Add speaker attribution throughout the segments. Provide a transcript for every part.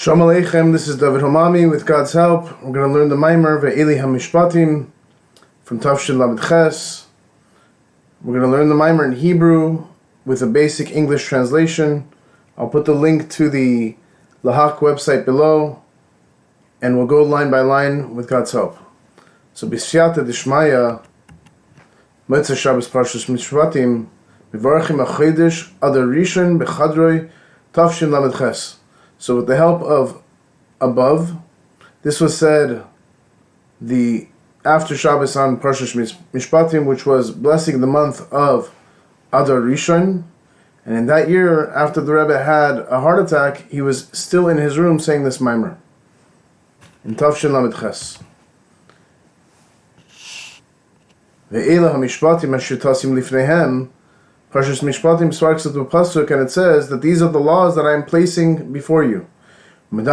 Speaker 1: Shalom Aleichem, this is David Homami. With God's help, we're going to learn the Maamer Ve'ele Hamishpatim from Tafshin Lamed Ches. We're going to learn the Maamer in Hebrew with a basic English translation. I'll put the link to the Lahak website below, and we'll go line by line with God's help. So, B'siyata Dishmaya, Motzei Shabbos Parshas Mishpatim, Mivarachim HaChodesh Adar Rishon B'Chadroi Tafshin Lamed Ches. So with the help of above, this was said the after Shabbos on Parshas Mishpatim, which was blessing the month of Adar Rishon. And in that year, after the Rebbe had a heart attack, he was still in his room saying this Maamer in Tafshin Lamed Ches. Ve'ela Hamishpatim asher tasim lifneihem. Parshas Mishpatim starts with the pasuk, and it says that these are the laws that I am placing before you. And the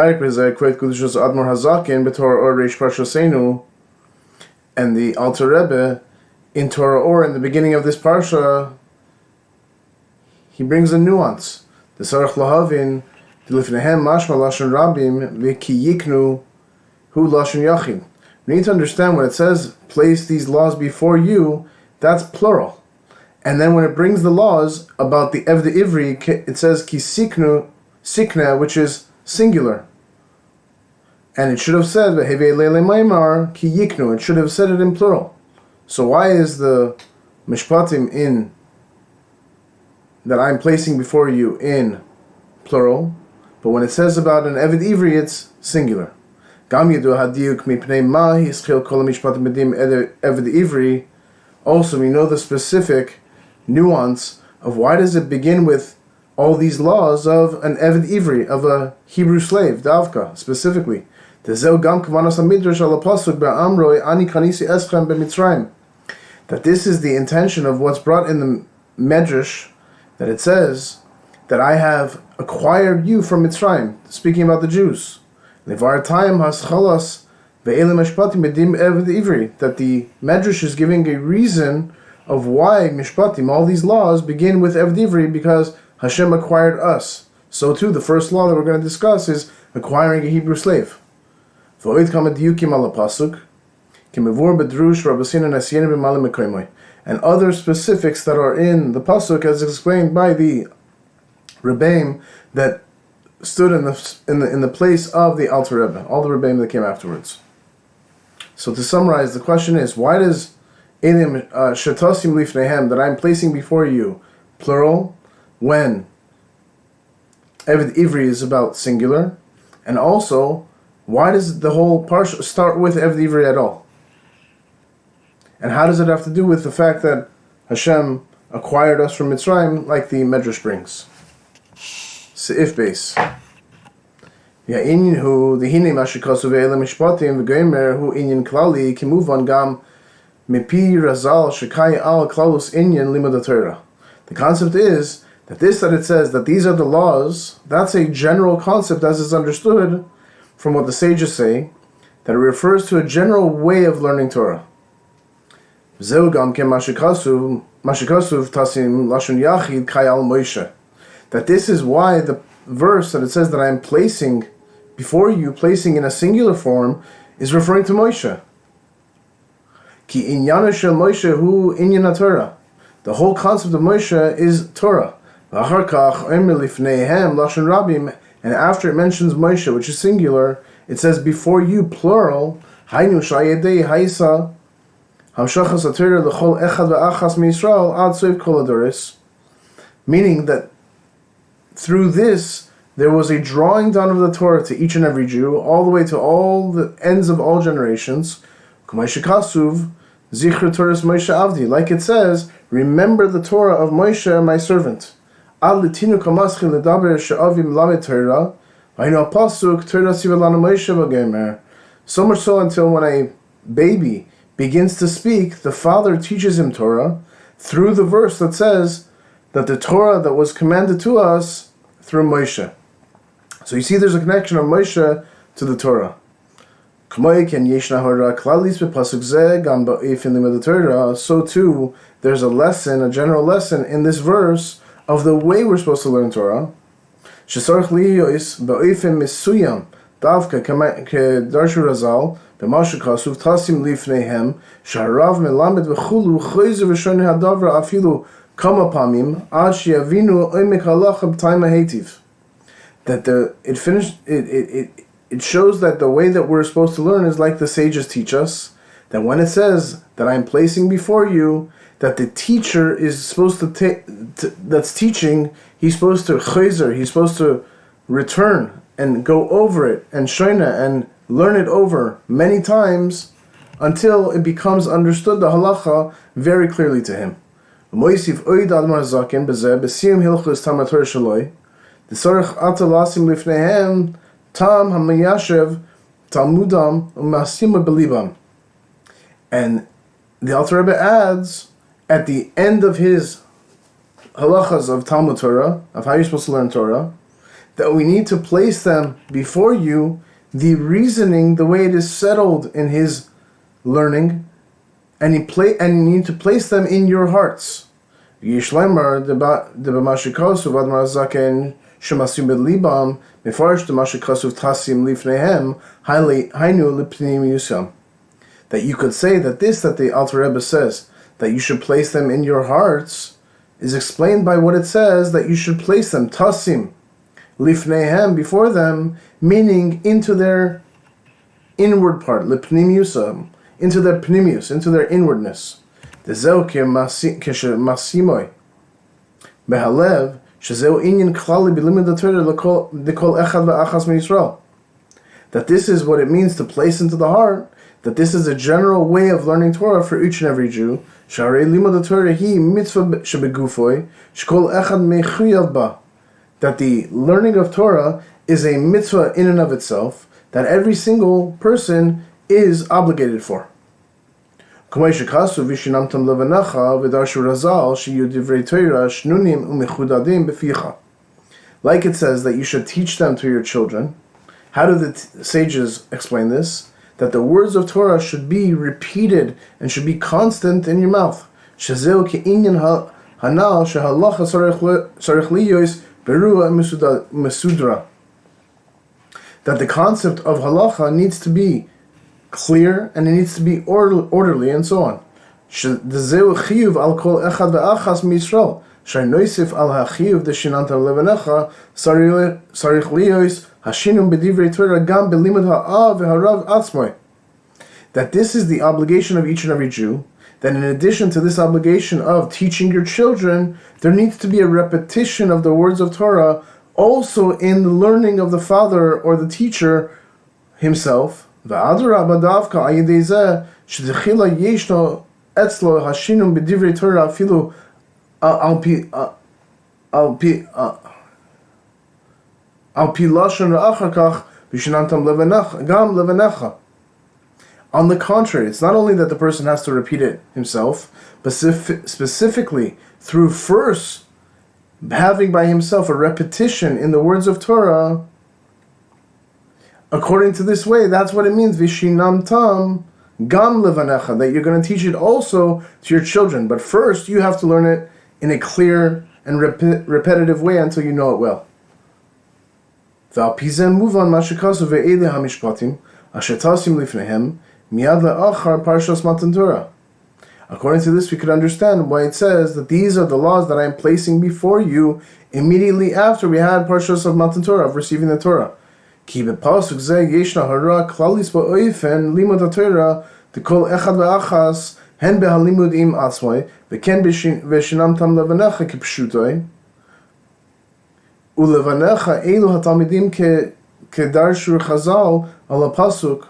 Speaker 1: Alter Rebbe in Torah Or, in the beginning of this parsha, he brings a nuance. The Sarach Lahavin, the Lifnehem Mashma Lashon Rabim, V'ki Yiknu Hu Lashon Yachid. We need to understand when it says place these laws before you, that's plural. And then when it brings the laws about the Eved Ivri, it says ki sikna, which is singular. And it should have said ve'ele Maamer ki yiknu. It should have said it in plural. So why is the mishpatim in that I'm placing before you in plural, but when it says about an Eved Ivri, it's singular? Gam yedu hadiuk mipnei ma hischil kol mishpatim bedim Eved Ivri. Also, we know the specific nuance of why does it begin with all these laws of an Eved Ivri, of a Hebrew slave, Davka, specifically. That this is the intention of what's brought in the Medrash, that it says that I have acquired you from Mitzrayim, speaking about the Jews. That the Medrash is giving a reason of why Mishpatim, all these laws, begin with Eved Ivri, because Hashem acquired us. So too, the first law that we're going to discuss is acquiring a Hebrew slave. And other specifics that are in the pasuk, as explained by the Rebbeim that stood in the place of the Alter Rebbe, all the Rebbeim that came afterwards. So to summarize, the question is, why does Shetasim Lifneihem, that I'm placing before you, plural, when Eved Ivri is about singular? And also, why does the whole parsha start with Eved Ivri at all? And how does it have to do with the fact that Hashem acquired us from Mitzrayim, like the Medrash brings? Seif base. Ya'inyin hu dehine mashikasu ve'ele mishpatim v'goymer hu inyin klali kimuvan gam mipi razal shekai al klalus inyin limud Torah. The concept is that it says that these are the laws, that's a general concept as is understood from what the sages say, that it refers to a general way of learning Torah. Zeu gam ken mashikasu tasim lashon yachid kai al Moshe. That this is why the verse that it says that I am placing before you, placing in a singular form, is referring to Moshe. Ki inyana shel Moshe hu inyan Torah. The whole concept of Moshe is Torah. V'achar kach omer lifneihem lashon rabim, and after it mentions Moshe, which is singular, it says before you, plural. Hainu shayedei haisa hamshachas haTorah l'chol echad ve'achas miYisrael ad soif kol hadoros. Meaning that through this, there was a drawing down of the Torah to each and every Jew, all the way to all the ends of all generations. Like it says, remember the Torah of Moshe, my servant. So much so until when a baby begins to speak, the father teaches him Torah through the verse that says that the Torah that was commanded to us through Moshe. So you see there's a connection of Moshe to the Torah. So too, there's a lesson, a general lesson in this verse of the way we're supposed to learn Torah. שצריך להיות באופן מסוים, דווקא כדרשו רז"ל, במה שכתוב תשים לפניהם, שהרב מלמד וכולו חוזר ושונה הדבר אפילו כמה פעמים, עד שיבינו עומק הלכה בטעם ההיטיב. That it shows that the way that we're supposed to learn is like the sages teach us, that when it says that I'm placing before you, that the teacher is supposed to take, that's teaching, he's supposed to chayzer, he's supposed to return and go over it and shoina and learn it over many times until it becomes understood the halacha very clearly to him. Moisif oid admar zaken bezeh b'siyum hilchos Talmud Torah shaloi Tzarich ata lasim lifnehem tam hamayashev talmudam u'masima belibam. And the Alter Rebbe adds at the end of his halachas of Talmud Torah, of how you're supposed to learn Torah, that we need to place them before you, the reasoning, the way it is settled in his learning, and you need to place them in your hearts. Yishlemar debamashikosu vadmar zaken shemasim belibam mefarish demashikosu tasim lifnehem hainu lipnim yusam. That you could say that this that the Alter Rebbe says that you should place them in your hearts is explained by what it says that you should place them tasim lifnehem before them, meaning into their inward part, lipnimiusam, into their pnimius, into their inwardness. Dezeu keshemasimoy behalev shezeu inyan klali b'limud haTorah lekol echad v'achas miYisrael. That this is what it means to place into the heart, that this is a general way of learning Torah for each and every Jew. Sharei limud haTorah hi mitzvah shebegufoy shkol echad mechuyav ba. That the learning of Torah is a mitzvah in and of itself, that every single person is obligated for. Like it says that you should teach them to your children. How do the sages explain this? That the words of Torah should be repeated and should be constant in your mouth. That the concept of halacha needs to be clear and it needs to be orderly and so on. That this is the obligation of each and every Jew, that in addition to this obligation of teaching your children, there needs to be a repetition of the words of Torah also in the learning of the father or the teacher himself. And on the contrary, it's not only that the person has to repeat it himself, but specifically through first having by himself a repetition in the words of Torah. According to this way, that's what it means, Vishinam tam gam levanecha, that you're going to teach it also to your children. But first, you have to learn it in a clear and repetitive way until you know it well. V'alpizem muvan mashikasu ve'ele hamishpatim asher tasim lifnehem miyad le'achar parshas matan Torah. According to this, we could understand why it says that these are the laws that I am placing before you immediately after we had parshas of matan Torah, of receiving the Torah. Ki bepasuk zeh yeshna hara klalis ba'oifen limud haTorah dekol echad ve'achas hen behalimud im atzmai v'ken v'shinam tam levanecha kipshutoy ulevanecha elu hatalmidim kedarshu chazal ala pasuk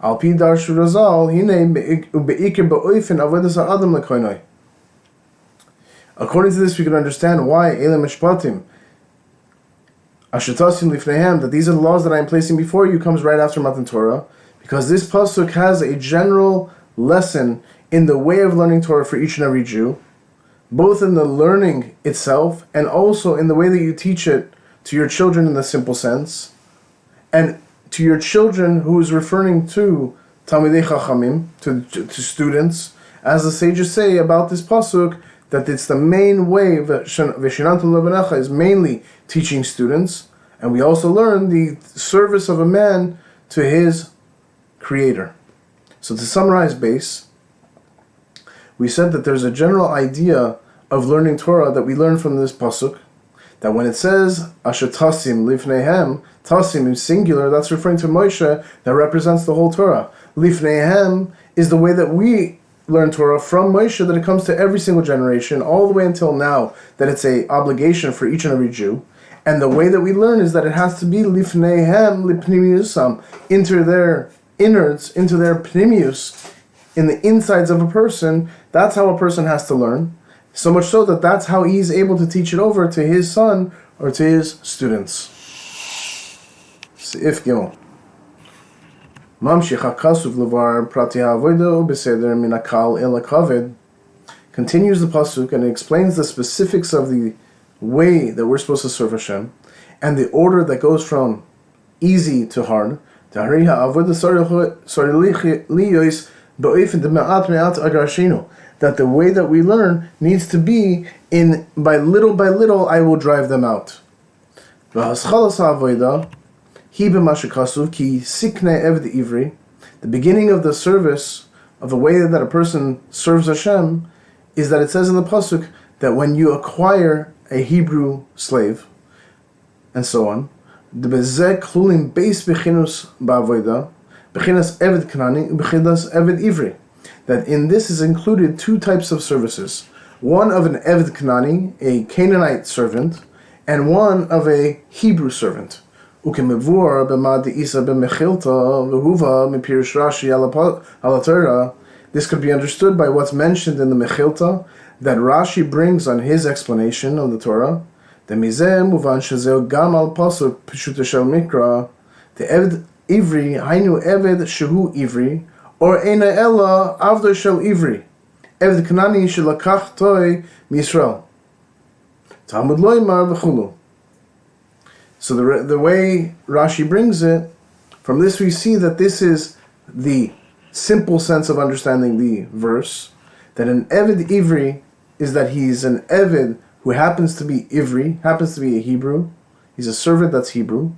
Speaker 1: al pi darshu razal hine ubeikir ba'oifen avodas ha'adam lekoinoi. According to this, we can understand why Ele Mishpatim that these are the laws that I am placing before you comes right after Matan Torah, because this pasuk has a general lesson in the way of learning Torah for each and every Jew, both in the learning itself and also in the way that you teach it to your children in the simple sense, and to your children who is referring to Talmidei Chachamim, to students, as the sages say about this pasuk, that it's the main way, Veshinantum Levanecha is mainly teaching students, And we also learn the service of a man to his creator. So to summarize base, we said that there's a general idea of learning Torah that we learn from this pasuk, that when it says Asher Tasim Lifneihem, Tasim is singular, that's referring to Moshe, that represents the whole Torah. Lifneihem is the way that we learn Torah from Moshe, that it comes to every single generation, all the way until now, that it's a obligation for each and every Jew. And the way that we learn is that it has to be Lifneihem Lipnimiusam, into their innards, into their pnimius, in the insides of a person. That's how a person has to learn. So much so that that's how he's able to teach it over to his son or to his students. Seif Gimel. Mamshich HaKasuv Levar Prati HaAvoda Beseder Min HaKal El HaKaved. Continues the pasuk and it explains the specifics of the way that we're supposed to serve Hashem and the order that goes from easy to hard. That the way that we learn needs to be in by little I will drive them out. The beginning of the service, of the way that a person serves Hashem, is that it says in the pasuk that when you acquire a Hebrew slave, and so on, that in this is included two types of services. One of an Eved Kanani, a Canaanite servant, and one of a Hebrew servant. This could be understood by what's mentioned in the Mechilta that Rashi brings on his explanation of the Torah. The Eved Ivri, Hainu Eved Shehu Ivri, or Eina Ella Avdo Shel Ivri, Eved Kanani Shelakach Toy Misrael. Talmud Loimar V'chulu. So the way Rashi brings it, from this we see that this is the simple sense of understanding the verse, that an Eved Ivri is that he's an Eved who happens to be Ivri, happens to be a Hebrew, he's a servant that's Hebrew,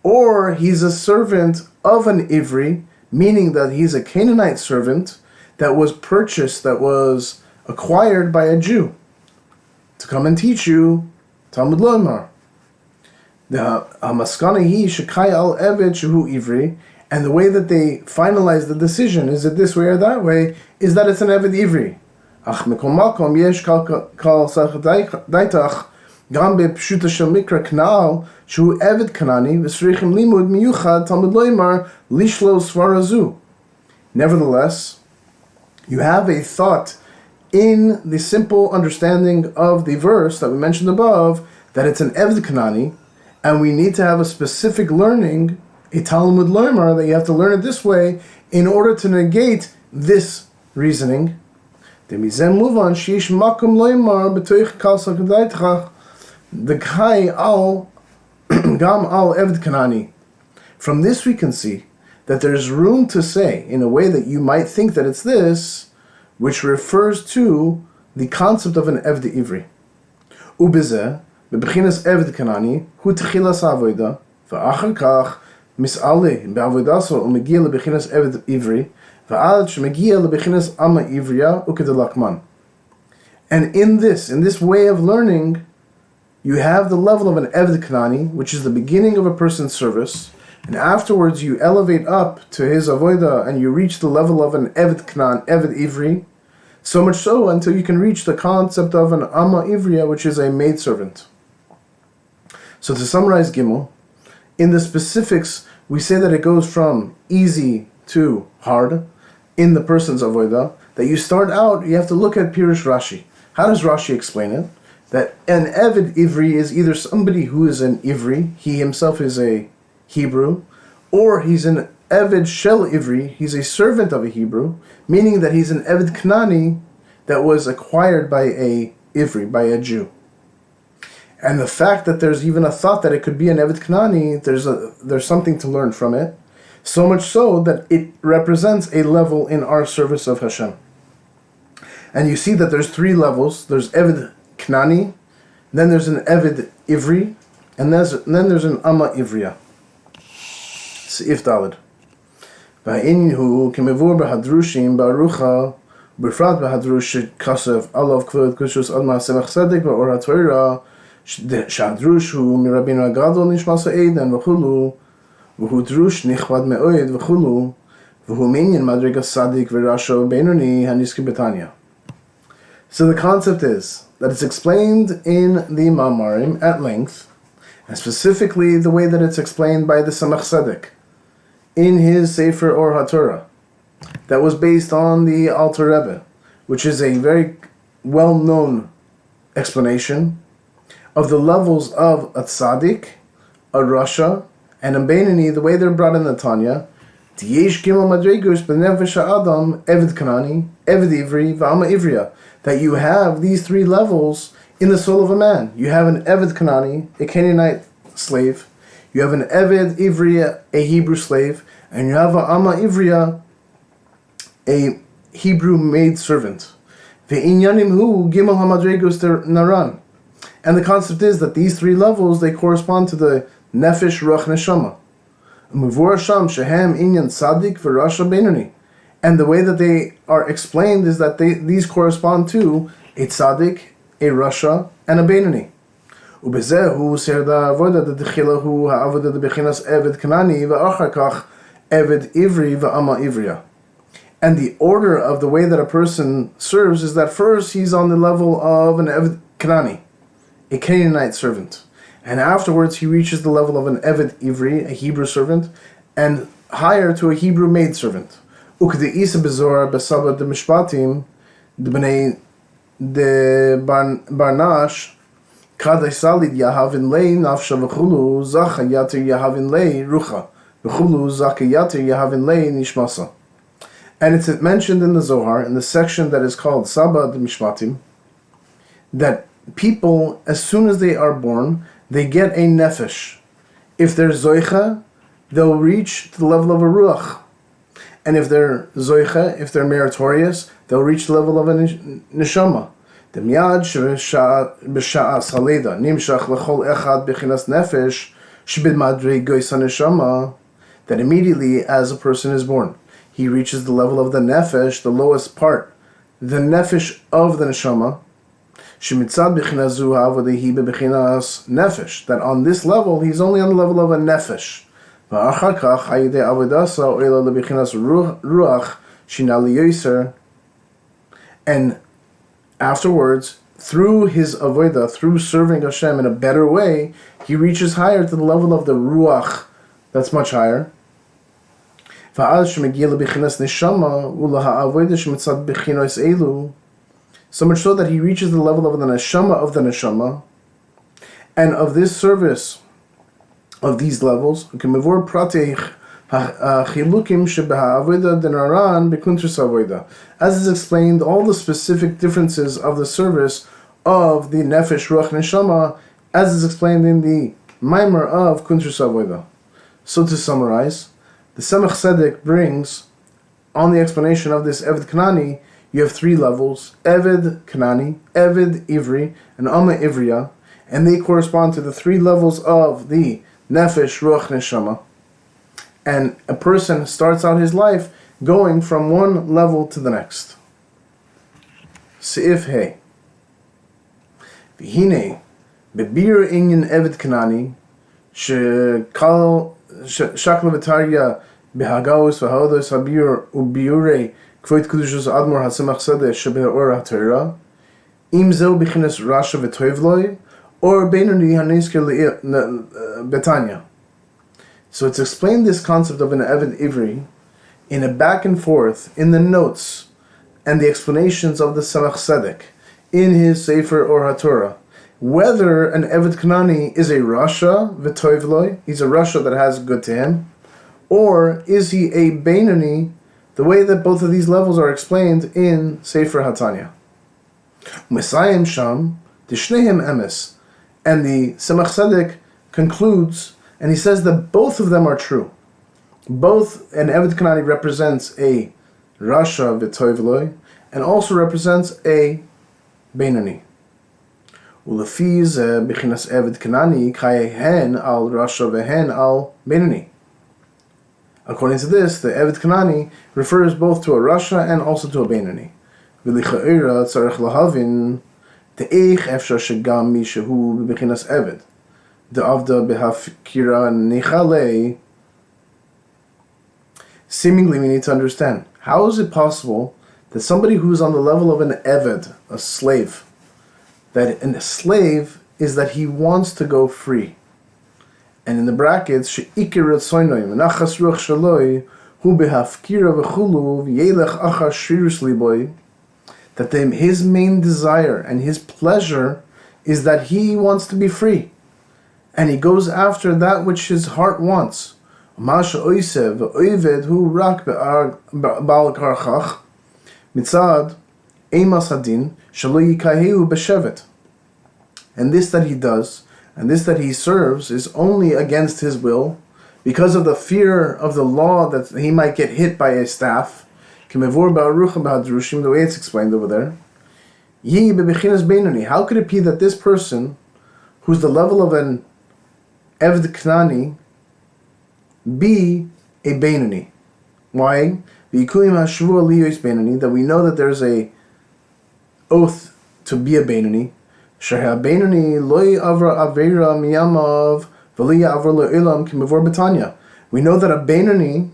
Speaker 1: or he's a servant of an Ivri, meaning that he's a Canaanite servant that was purchased, that was acquired by a Jew to come and teach you Talmud Loimar. The Amaskana hi shekai al Eved shehu Ivri, and the way that they finalize the decision, is it this way or that way, is that it's an Eved Ivri. Ach mikol makom yesh kal daitach gam bepshuta shel mikra knal shehu Eved Kanani v'srichim limud miyuchad Talmud Loimar lishlo svarazu. Nevertheless, you have a thought in the simple understanding of the verse that we mentioned above, that it's an Eved Kanani, and we need to have a specific learning, a Talmud Loimar, that you have to learn it this way in order to negate this reasoning. The Kai al Gam al Eved Kanani. From this we can see that there's room to say, in a way that you might think that it's this, which refers to the concept of an Eved Ivri. Ubizeh, בבחינת עבד קנני, הוא תחילת העבודה, ואחר כך מסעלה בעבודתו ומגיע לבחינת עבד עברי, ועד שמגיע לבחינת עמה עברייה וכדלקמן. And in this way of learning, you have the level of an Eved Kanani, which is the beginning of a person's service, and afterwards you elevate up to his avodah and you reach the level of an Eved Kanan, Eved Ivri, so much so until you can reach the concept of an Amma Ivriya, which is a maidservant. So to summarize Gimel, in the specifics, we say that it goes from easy to hard in the person's avodah, that you start out, you have to look at Pirush Rashi. How does Rashi explain it? That an Eved Ivri is either somebody who is an Ivri, he himself is a Hebrew, or he's an Eved Shel Ivri, he's a servant of a Hebrew, meaning that he's an Eved Kanani that was acquired by a Ivri, by a Jew. And the fact that there's even a thought that it could be an Eved Kanani, there's something to learn from it, so much so that it represents a level in our service of Hashem. And you see that there's three levels. There's Eved Kanani, then there's an Eved Ivri, And then there's an Amma Ivriya. Seif Daled. Va'inhu kemevur b'hadrushim ba'arucha b'frat b'hadrush kasev alav kvod kushus ad ma'aseh chesed va'or ha'torah sh'hadrush hu mirabinu agadol nishmasa eidan v'chulu v'hu drush nichvad me'oid v'chulu v'hu minyan madrigas sadik v'rasho beinoni haniski betanya. So the concept is that it's explained in the Maamarim at length, and specifically the way that it's explained by the Samach Tzedek in his Sefer Or HaTorah, that was based on the Alter Rebbe, which is a very well-known explanation of the levels of a tzaddik, a rasha, and a beinoni, the way they're brought in the Tanya. Yesh gimel madregus b'nefesh ha'adam eved kanani, eved ivri, v'ama ivriya. That you have these three levels in the soul of a man. You have an eved kanani, a Canaanite slave. You have an eved ivriya, a Hebrew slave, and you have an ama ivriya, a Hebrew maid servant. Ve'inyanim hu gimel hamadregus naran. And the concept is that these three levels, they correspond to the nefesh, ruach, neshama. Muvur sham shehem inyan tzaddik v'rasha beinoni. And the way that they are explained is that these correspond to a tzaddik, a rasha, and a beinoni. Ubezehu serda avoda dechilahu ha'avoda debechinas eved kanani va'achar kach eved ivri va'ama ivriya. And the order of the way that a person serves is that first he's on the level of an eved kanani, a Canaanite servant, and afterwards he reaches the level of an eved ivri, a Hebrew servant, and higher to a Hebrew maid servant. Ukde isa bezora besaba de mishpatim de bnei de barnash kadai salid yahavin lei nafsha v'chulu zacha yatir yahavin lei rucha v'chulu zacha yatir yahavin lei nishmasa. And it's mentioned in the Zohar, in the section that is called Saba de Mishpatim, that people, as soon as they are born, they get a nefesh. If they're zoicha, they'll reach to the level of a ruach. And if they're zoicha, if they're meritorious, they'll reach the level of a neshama. The miyad b'sha'as haleda nimshach lechol echad b'chinas nefesh shebid madrei gois haneshama. That immediately, as a person is born, he reaches the level of the nefesh, the lowest part, the nefesh of the neshama. Shemitzad b'chinas zu ha'avodehi b'chinas nefesh. That on this level, he's only on the level of a nefesh. And afterwards, through his avodah, through serving Hashem in a better way, he reaches higher to the level of the ruach, that's much higher. So much so that he reaches the level of the neshama, and of this service, of these levels, as is explained, all the specific differences of the service of the nefesh, ruach, neshama, as is explained in the Maamer of Kuntris Avoda. So to summarize, the Samach Tzedek brings, on the explanation of this Eved Kanani, you have three levels: Eved Kanani, Eved Ivri, and Ama Ivriya, and they correspond to the three levels of the nefesh, ruach, neshama. And a person starts out his life going from one level to the next. Seif Hey. V'hine, bebir inyan Eved Kanani, shakal shakla v'tarya behagaus v'haodos habir ubiure kvoit kudushos admor hasemach sadeh shebe'or ha'torah, im zeu b'chinas rasha v'toivloi, or beinoni hanisker betanya. So it's explained this concept of an Eved Ivri in a back and forth in the notes and the explanations of the Samach Tzedek in his Sefer Or HaTorah. Whether an Eved Kanani is a rasha v'toivloi, he's a rasha that has good to him, or is he a beinoni, the way that both of these levels are explained in Sefer HaTanya. Mesayim sham d'shnehem emes. And the Samach Tzedek concludes, and he says that both of them are true. Both, an Eved Kanani represents a rasha v'toivloi, and also represents a beinoni. ולפי זה בחינת עבד כנעני קאי הן על רשע והן al בינוני. According to this, the Eved Kanani refers both to a Rasha and also to a Beinoni. V'licha'ira tzarech lahavin te'eich efshar shegam mi shehu b'bechinas Eved de'avda behafkira nechalei. Seemingly, we need to understand, how is it possible that somebody who's on the level of an Eved, a slave, that a slave is that he wants to go free? And in the brackets, she'ikir ratzoinoi menachas ruach shaloi hu behafkira v'chulu v'yelech achar shrirus liboy, that his main desire and his pleasure is that he wants to be free, and he goes after that which his heart wants. Masha oisev v'oived hu rak ba'al karchach mitzad eimas hadin shaloi yikaheu b'shevet. And this that he does, and this that he serves, is only against his will, because of the fear of the law that he might get hit by a staff. The way it's explained over there. How could it be that this person, who's the level of an Eved Knani, be a Beinoni? Why? That we know that there's a oath to be a Beinoni. We know that a Beinoni,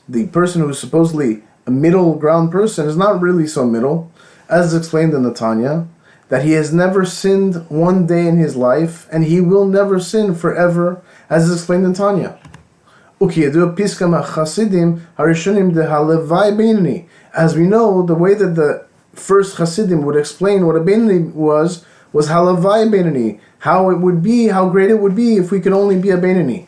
Speaker 1: the person who is supposedly a middle ground person, is not really so middle, as is explained in the Tanya, that he has never sinned one day in his life, and he will never sin forever, as is explained in Tanya. As we know, the way that the first Chasidim would explain what a Beinoni was halavai Beinoni, how it would be, how great it would be if we could only be a Beinoni.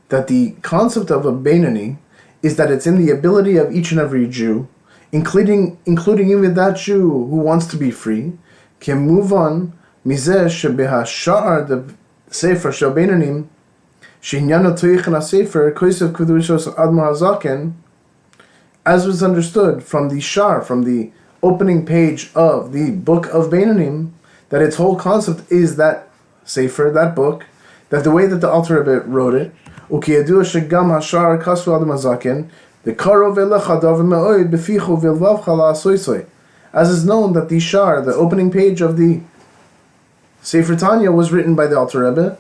Speaker 1: That the concept of a Beinoni is that it's in the ability of each and every Jew, including even that Jew who wants to be free, can move on mizeh shebehashar the sefer shel Beinonim. As was understood from the Shar, from the opening page of the book of Beinonim, that its whole concept is that Sefer, that book, that the way that the Alter Rebbe wrote it, as is known that the Shar, the opening page of the Sefer Tanya, was written by the Alter Rebbe.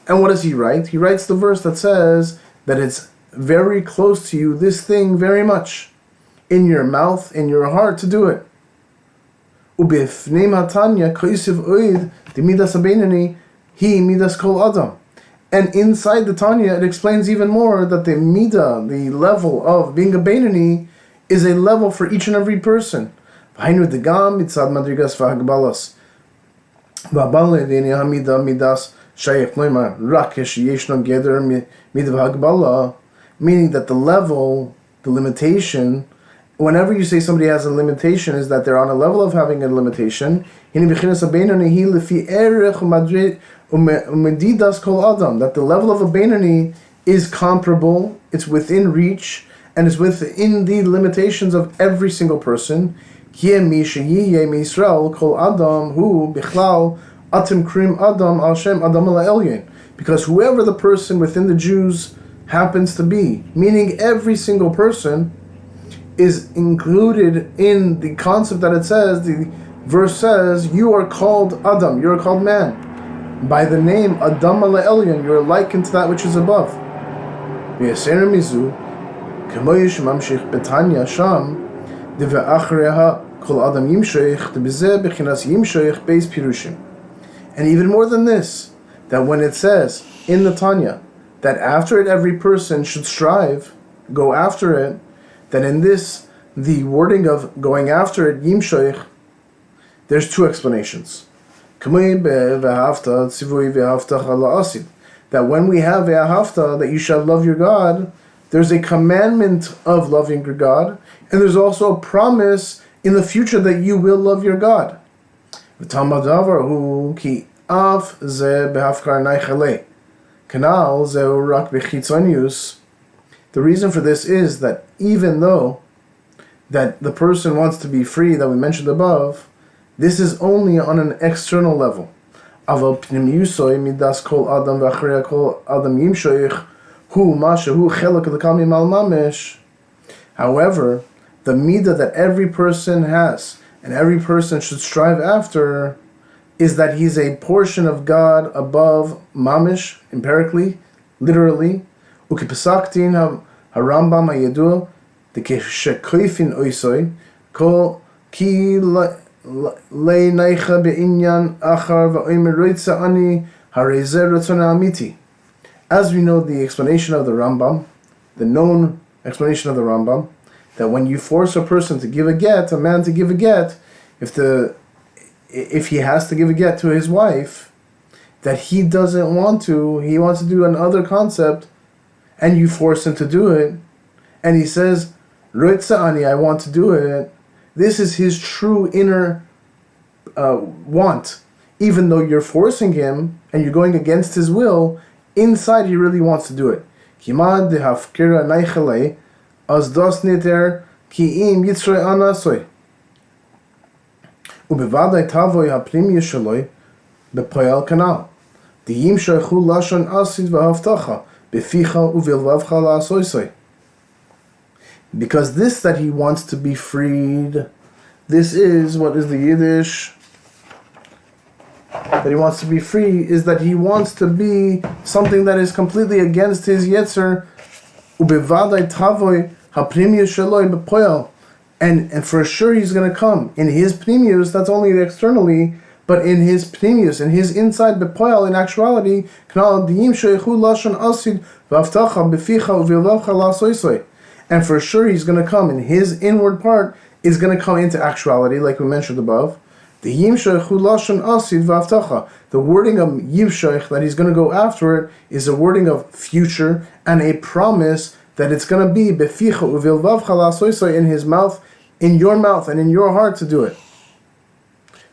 Speaker 1: And what does he write? He writes the verse that says that it's very close to you, this thing very much, in your mouth, in your heart, to do it. And inside the Tanya, it explains even more that the midah, the level of being a Beinoni, is a level for each and every person. Meaning that the level, the limitation, whenever you say somebody has a limitation, is that they're on a level of having a limitation. That the level of a Beinoni is comparable, it's within reach, and is within the limitations of every single person. Atim krim Adam al Shem Adam al Elyon, because whoever the person within the Jews happens to be, meaning every single person, is included in the concept that it says. The verse says, "You are called Adam, you are called man, by the name Adam al Elyon. You are likened to that which is above." V'yaser mizu k'moyish mamshich betanya sham deve'achreha kol Adam yimsheich debizeh bechinas yimsheich beis pirushim. And even more than this, that when it says in the Tanya that after it every person should strive, go after it, that in this, the wording of going after it, yimshoich, there's two explanations. That when we have ve'ahavta, that you shall love your God, there's a commandment of loving your God, and there's also a promise in the future that you will love your God. Kanal zeu rak bechitzonius The reason for this is that even though that the person wants to be free, that we mentioned above, this is only on an external level. However, the midah that every person has and every person should strive after is that he's a portion of God above mamish, empirically, literally. Ukipasaktin harambam hayedua the keshekoifin oisoi kol ki lei neicha beinyan achar va'omer roitza ani harezer rotzona amiti. As we know the explanation of the Rambam, the known explanation of the Rambam, that when you force a person to give a get, a man to give a get, if he has to give a get to his wife, that he doesn't want to, he wants to do another concept, and you force him to do it, and he says, Roitza ani, I want to do it, this is his true inner want. Even though you're forcing him, and you're going against his will, inside he really wants to do it. Kimad de hafkira neichele, as das niter ki im yitzrei anasoi. Ubevadai tavoy haprim yishaloi bepoyal kanal. The yim shoichu lashon asid v'havtacha beficha uvilvavcha la'asoisoi. Because this that he wants to be freed, this is what is the Yiddish. That he wants to be free is that he wants to be something that is completely against his yetzer. Ubevadai tavoy haprim yishaloi bepoyal. And for sure he's going to come. In his pnimius, that's only externally, but in his pnimius, in his inside, bepoyal, in actuality, and for sure he's going to come. In his inward part is going to come into actuality, like we mentioned above. The wording of yimshach, that he's going to go after it, is a wording of future and a promise that it's going to be beficha uvilvavcha la'asoisoi, in his mouth, in your mouth and in your heart to do it.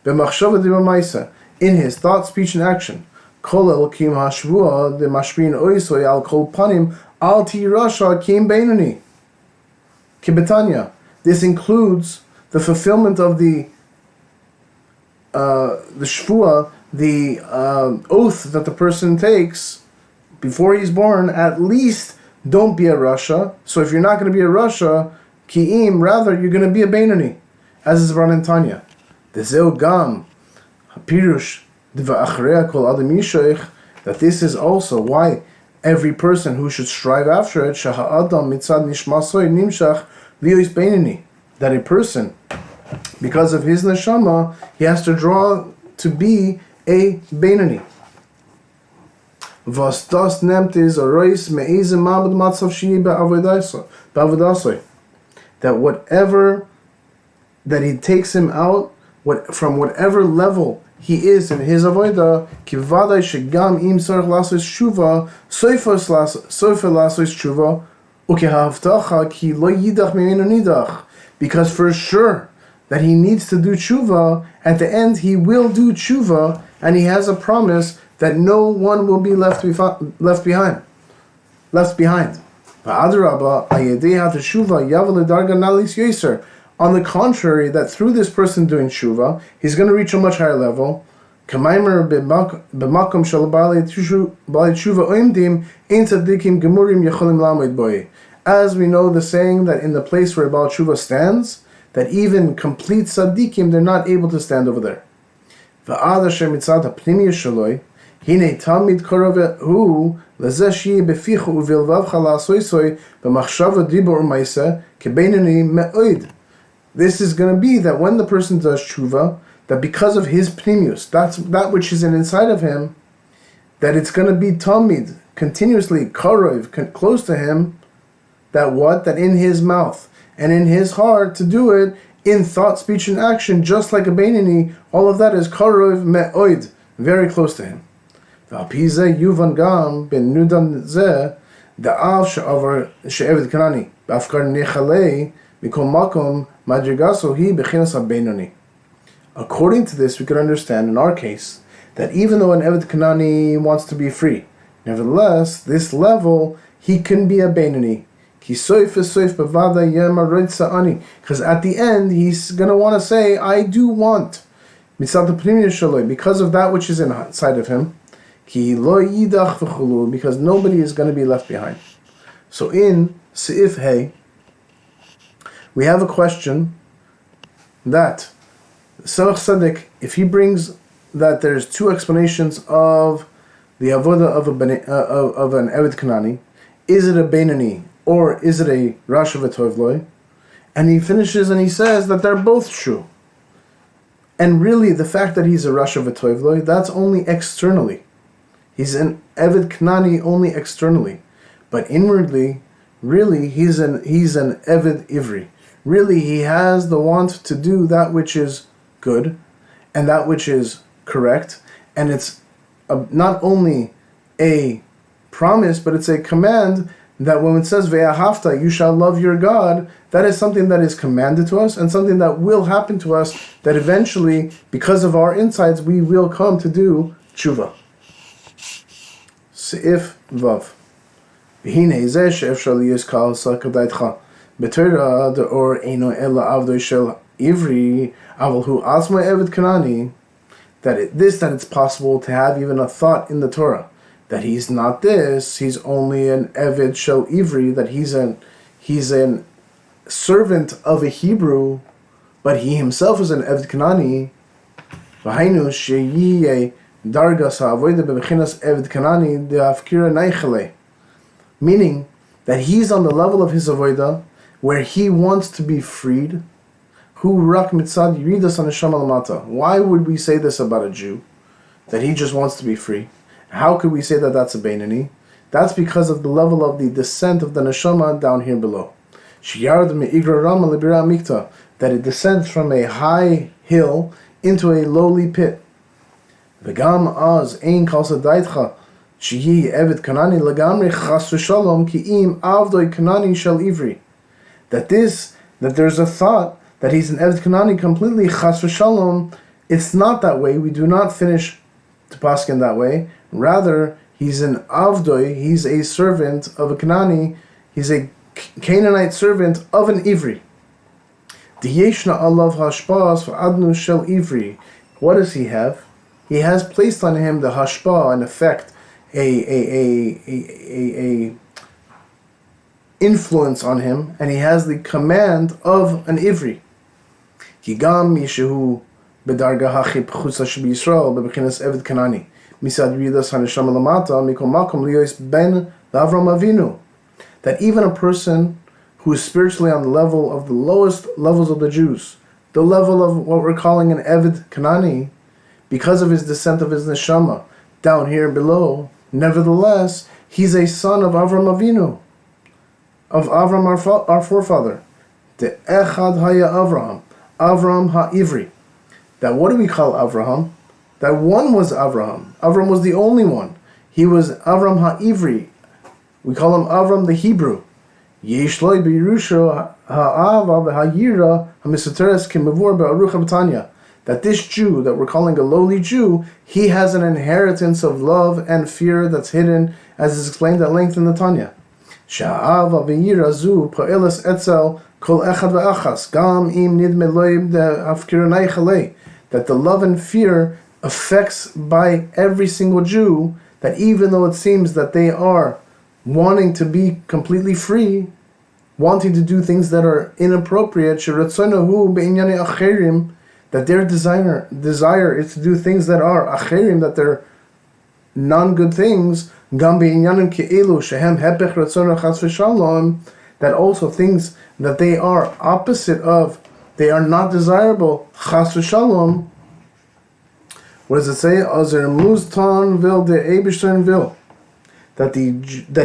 Speaker 1: B'machshava d'b'maisa, in his thought, speech, and action. Kol elokim hashvua d'mashpin oisoi al kol panim al tirasha kim beinani. Kibetanya. This includes the fulfillment of the shvua, the oath that the person takes before he's born. At least don't be a rasha. So if you're not going to be a rasha, ki'im, rather you're going to be a beinani, as is brought in Tanya. Dezeu gam hapirush diva achreya kol adam yishoich, that this is also why every person who should strive after it, shaha adam mitzad nishmasoi nimshach liyos beinani, that a person, because of his neshama, he has to draw to be a beinani. Was das nimmt is a reis me'eze mabed matzav shini ba'avodaso, that whatever that he takes him out, from whatever level he is in his avodah, kivadai shegam im sarach lasos shuva soifa lasos shuva ukehavtacha ki lo yidach me'enu nidach, because for sure that he needs to do tshuva. At the end he will do tshuva, and he has a promise that no one will be left behind. On the contrary, that through this person doing tshuva, he's going to reach a much higher level. As we know the saying that in the place where Baal Tshuva stands, that even complete tzaddikim, they're not able to stand over there. Hine Talmid Korove Hu Lazeshi Befichu Uvilvavcha La'asoisoi B'machshava Dibur Umaisa Kebeinani Me'oid. This is going to be that when the person does tshuva, that because of his pnimius, that's that which is inside of him, that it's going to be Talmid, continuously Korov, close to him, that in his mouth and in his heart to do it, in thought, speech, and action, just like a Beinani, all of that is Korov Me'oid, very close to him. V'apize yuvan gam ben nudan zeh da'av she'avar she'eved kanani b'afkar nechalei mikol makom madrigaso hi bechinas ha'beinoni. According to this, we can understand in our case that even though an Eved Kanani wants to be free, nevertheless, this level he can be a Beinani. Because at the end, he's going to want to say, I do want. Because of that which is inside of him. Because nobody is going to be left behind. So in Seif Hey, we have a question that Samach Tzedek, if he brings that there's two explanations of the avodah of an Eved Kanani, is it a Beinani or is it a Rasha V'Tovloi? And he finishes and he says that they're both true. And really, the fact that he's a Rasha V'Tovloi, that's only externally. He's an Eved Kanani only externally. But inwardly, really, he's an Eved Ivri. Really, he has the want to do that which is good and that which is correct. And it's not only a promise, but it's a command that when it says Ve'ahavta, you shall love your God, that is something that is commanded to us and something that will happen to us, that eventually, because of our insights, we will come to do tshuva. Seif Vav. V'hinei zeh she'efshar liyizkal sakadaitcha. B'torah de'or eino ela avdoi shel ivri, aval hu asma eved kanani. That it's possible to have even a thought in the Torah that he's not this, he's only an Eved Shel Ivri, that he's an servant of a Hebrew, but he himself is an Eved Kanani. V'hainu she'yiyeh dargas ha'avodah bebechinas Eved Kanani de'afkira neichele. Meaning that he's on the level of his avodah where he wants to be freed. Hu rak mitzad yiridas haneshama lamata. Why would we say this about a Jew? That he just wants to be free? How could we say that that's a Beinani? That's because of the level of the descent of the neshama down here below. Shiyard me'igra rama libira mikta. That it descends from a high hill into a lowly pit. V'gam az ein kal sadaitcha shiyi eved kanani lagamri chas v'shalom ki im avdoi kanani shel ivri. That there's a thought that he's an Eved Kanani completely chas v'shalom. It's not that way. We do not finish to paskin that way. Rather, he's an avdoi. He's a servant of a Kanani. He's a Canaanite servant of an Ivri. D'yeshna alav hashpas v'adnu shel Ivri. What does he have? He has placed on him the hashpa, an effect, a influence on him, and he has the command of an Ivri. Kigam Yishehu bedarga hachip chusa shebi Yisrael bebechinas Eved Kanani misad ridas haneshama lamata mikol makom liyos ben Avram Avinu. That even a person who is spiritually on the level of the lowest levels of the Jews, the level of what we're calling an Eved Kanani, because of his descent of his neshama down here below, nevertheless he's a son of Avram Avinu, of Avram our forefather. The Echad Haya Avram Ha'ivri. That what do we call Avraham? That one was Avraham. Avram was the only one. He was Avram Ha'ivri. We call him Avram the Hebrew. Yesh loy b'Yerusha ha'ava v'ha'yira ha'misoteres k'mavur be'arucha b'tanya. That this Jew, that we're calling a lowly Jew, he has an inheritance of love and fear that's hidden, as is explained at length in the Tanya. Sha'ava v'yira zu po'eles etzel kol echad v'achas gam im nidme loim de'afkiranei chalei. That the love and fear affects by every single Jew, that even though it seems that they are wanting to be completely free, wanting to do things that are inappropriate, sheratzonahu be'inyane acherim, that their desire is to do things that are acherim, that they're non-good things, gam be'inyanim ke'elu shehem hepech ratzona chas v'shalom, that also things that they are opposite of, they are not desirable, chas v'shalom. What does it say? Azer muztan vil de Eibishter vil. That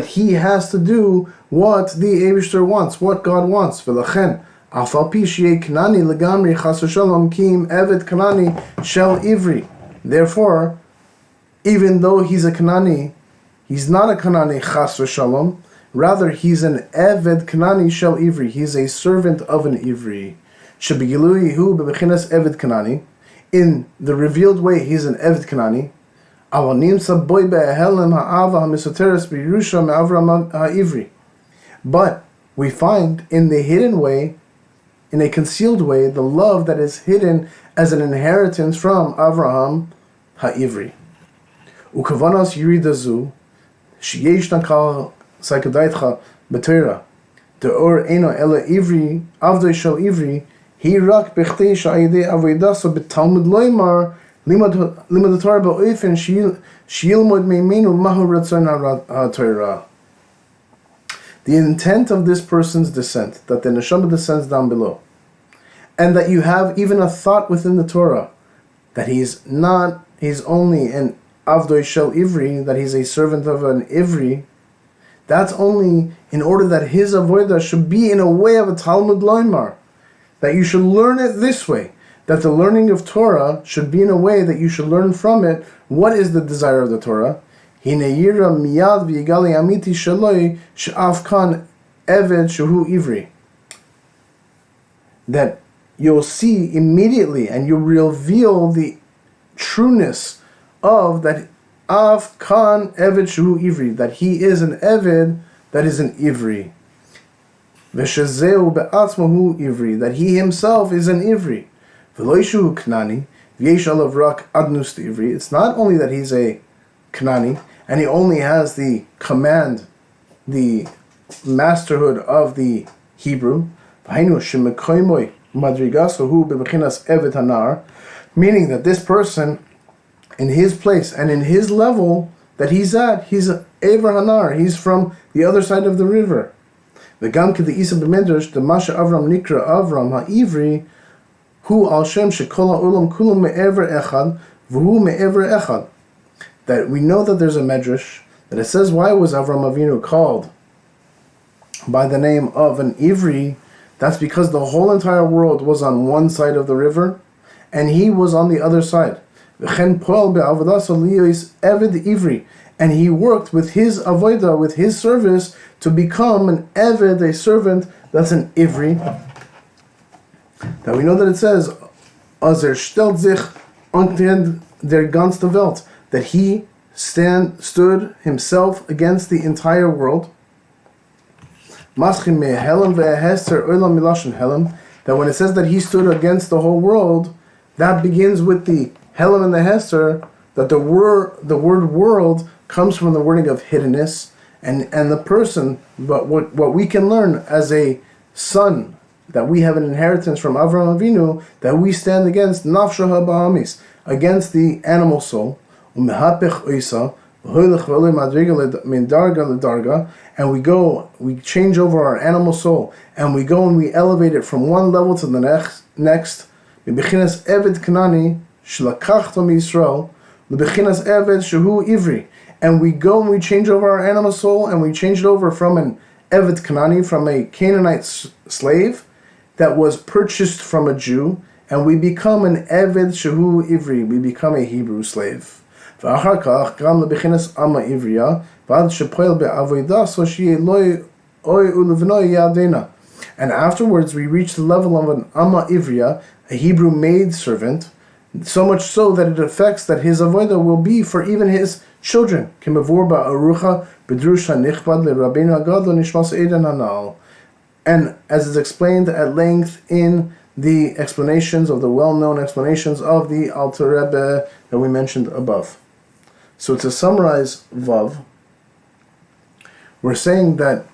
Speaker 1: he has to do what the Eibishter wants, what God wants. V'lachen afal pi sheyeh kanani legamri chas v'shalom kim eved kanani shel ivri. Therefore, even though he's a Kanani, he's not a Kanani chas v'shalom. Rather, he's an Eved Kanani shel Ivri. He's a servant of an Ivri. Shebigilui hu bebechinas Eved Kanani. In the revealed way, he's an Eved Kanani. Aval nimsa boy be'ehelem ha'ava ha'misoteres b'Yerusha me'Avram ha'Ivri. But we find in the hidden way, in a concealed way, the love that is hidden as an inheritance from Avraham Ha'ivri. Ukavanas yiridazu, sheyeshna kal saikadaitcha b'Torah, de'or eno ela ivri, avdoi shel ivri, hi rak b'chtei sha'ayidei avodaso b'talmud loymar, limad Torah ba'oifen sheyilmod meimenu mahu ratzon ha'Torah. The intent of this person's descent, that the neshama descends down below, and that you have even a thought within the Torah that he's only an avdoi shel ivri, that he's a servant of an ivri, that's only in order that his avodah should be in a way of a Talmud loymar, that you should learn it this way, that the learning of Torah should be in a way that you should learn from it what is the desire of the Torah. Hine yira miyad v'yigali amiti shaloi she'af kan eved shehu ivri. That you'll see immediately and you'll reveal the trueness of that af kan eved shehu ivri, that he is an eved that is an ivri. V'shezeu be'atzmahu ivri, that he himself is an ivri. V'lo shehu knani v'yesh alav rak adnus ivri. It's not only that he's a knani and he only has the command, the masterhood of the Hebrew, meaning that this person, in his place and in his level that he's at, he's Ever Hanar, he's from the other side of the river. The Gam the Isa b'Midrash, the Masha Avram Nikra Avram Ha'ivri, Hu al Shem Shekola Ulam Kulum Me'ever Echad, V'hu Me'ever Echad. That we know that there's a medrash that it says, why was Avram Avinu called by the name of an Ivri? That's because the whole entire world was on one side of the river and he was on the other side. And he worked with his avodah, with his service, to become an eved, a servant that's an Ivri. Now we know that it says, stellt sich unter der ganze Welt, that he stood himself against the entire world. That when it says that he stood against the whole world, that begins with the Helam and the Hester, that the word world comes from the wording of hiddenness, and the person, but what we can learn as a son, that we have an inheritance from Avraham Avinu, that we stand against nafshaha ba'amis, against the animal soul, and we change over our animal soul, and we go and we elevate it from one level to the next. And we go and we change over our animal soul, and we change it over from an Eved Kanani, from a Canaanite slave that was purchased from a Jew, and we become an Eved Shehu Ivri, we become a Hebrew slave. And afterwards we reach the level of an Amma Ivriya, a Hebrew maidservant, so much so that it affects that his avodah will be for even his children. And as is explained at length in the explanations of the well-known explanations of the Alter Rebbe that we mentioned above. So to summarize Vav, we're saying that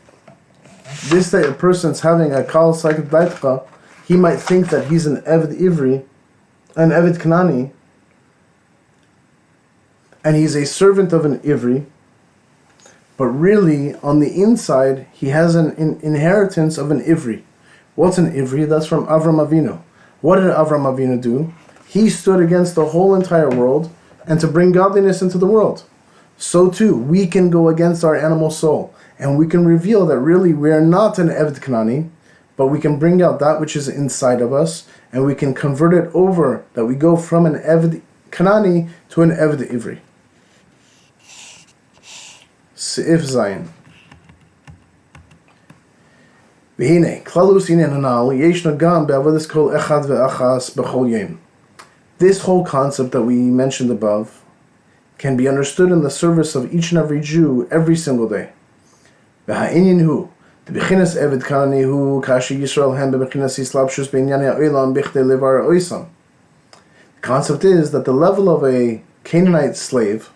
Speaker 1: this type of person's having a Kal Saikad Daitcha, he might think that he's an Eved Ivri, an Eved Kanani, and he's a servant of an Ivri, but really on the inside he has an inheritance of an Ivri. What's an Ivri? That's from Avram Avinu. What did Avram Avinu do? He stood against the whole entire world and to bring godliness into the world. So too, we can go against our animal soul, and we can reveal that really we are not an Eved Kanani, but we can bring out that which is inside of us, and we can convert it over, that we go from an Eved Kanani to an Eved Ivri. Seif Zayin. V'hine, klalus inen hanal, yeshna gam be'avodas kol echad ve'achas b'chol yom. This whole concept that we mentioned above can be understood in the service of each and every Jew every single day. The Bechinas Eved Kanani hu kashi Yisrael hem bechinas islapshus beinyani ha'olam bichdei levar oisam. The concept is that the level of a Canaanite slave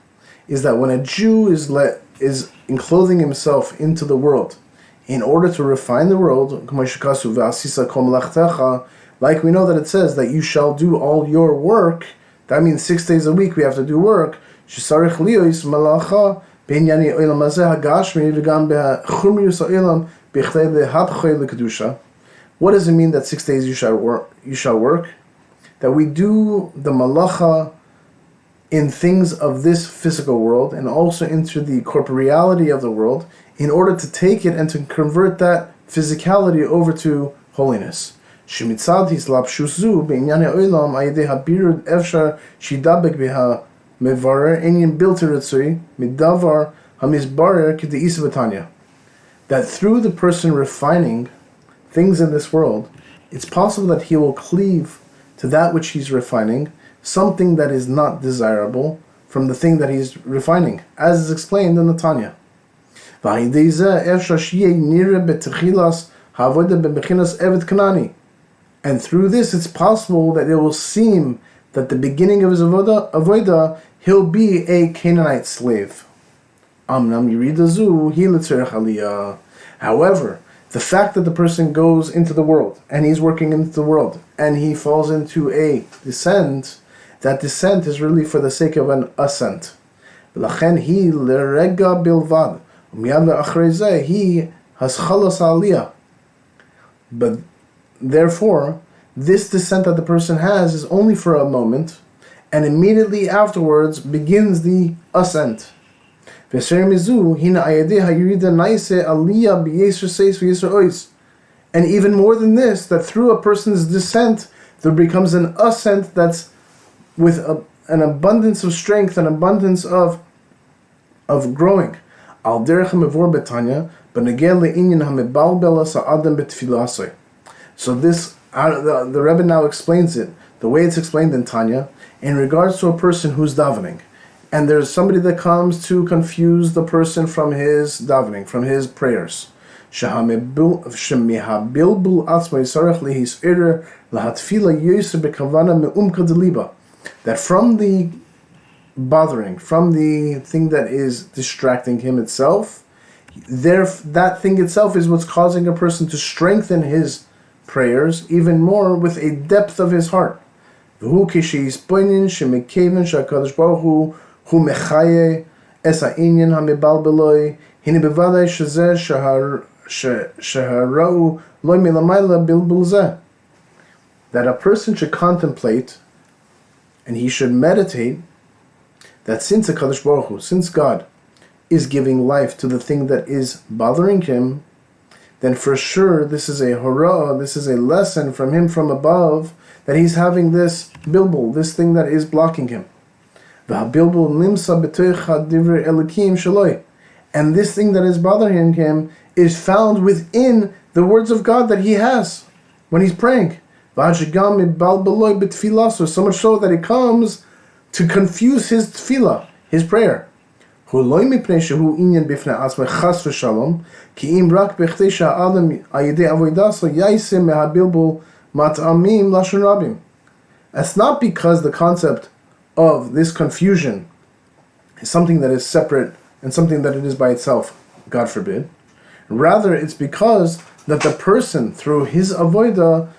Speaker 1: is that when a Jew is enclothing himself into the world in order to refine the world, like we know that it says that you shall do all your work. That means 6 days a week we have to do work. What does it mean that 6 days you shall work? That we do the malacha in things of this physical world and also into the corporeality of the world in order to take it and to convert that physicality over to holiness. Shemitzad hislapshuzu beinyan ha'olam ayidei habirud efshar shidabek beha mevarer enyan bilti ritzui midavar hamizbarer k'de'is v'tanya. That through the person refining things in this world, it's possible that he will cleave to that which he's refining, something that is not desirable from the thing that he's refining, as is explained in the Tanya. And through this, it's possible that it will seem that the beginning of his avodah, he'll be a Canaanite slave. However, the fact that the person goes into the world, and he's working into the world, and he falls into a descent, that descent is really for the sake of an ascent. He has chalas aliyah. But therefore, this descent that the person has is only for a moment, and immediately afterwards begins the ascent. And even more than this, that through a person's descent, there becomes an ascent that's with an abundance of strength, an abundance of growing. So this, the Rebbe now explains it, the way it's explained in Tanya, in regards to a person who's davening. And there's somebody that comes to confuse the person from his davening, from his prayers. That from the bothering, from the thing that is distracting him itself, that thing itself is what's causing a person to strengthen his prayers even more with a depth of his heart. That a person should contemplate and he should meditate that since HaKadosh Baruch Hu, since God is giving life to the thing that is bothering him, then for sure this is a hurrah, this is a lesson from him from above, that he's having this bilbul, this thing that is blocking him. And this thing that is bothering him is found within the words of God that he has when he's praying. So much so that it comes to confuse his tefillah, his prayer. That's not because the concept of this confusion is something that is separate and something that it is by itself, God forbid. Rather, it's because that the person, through his avodah,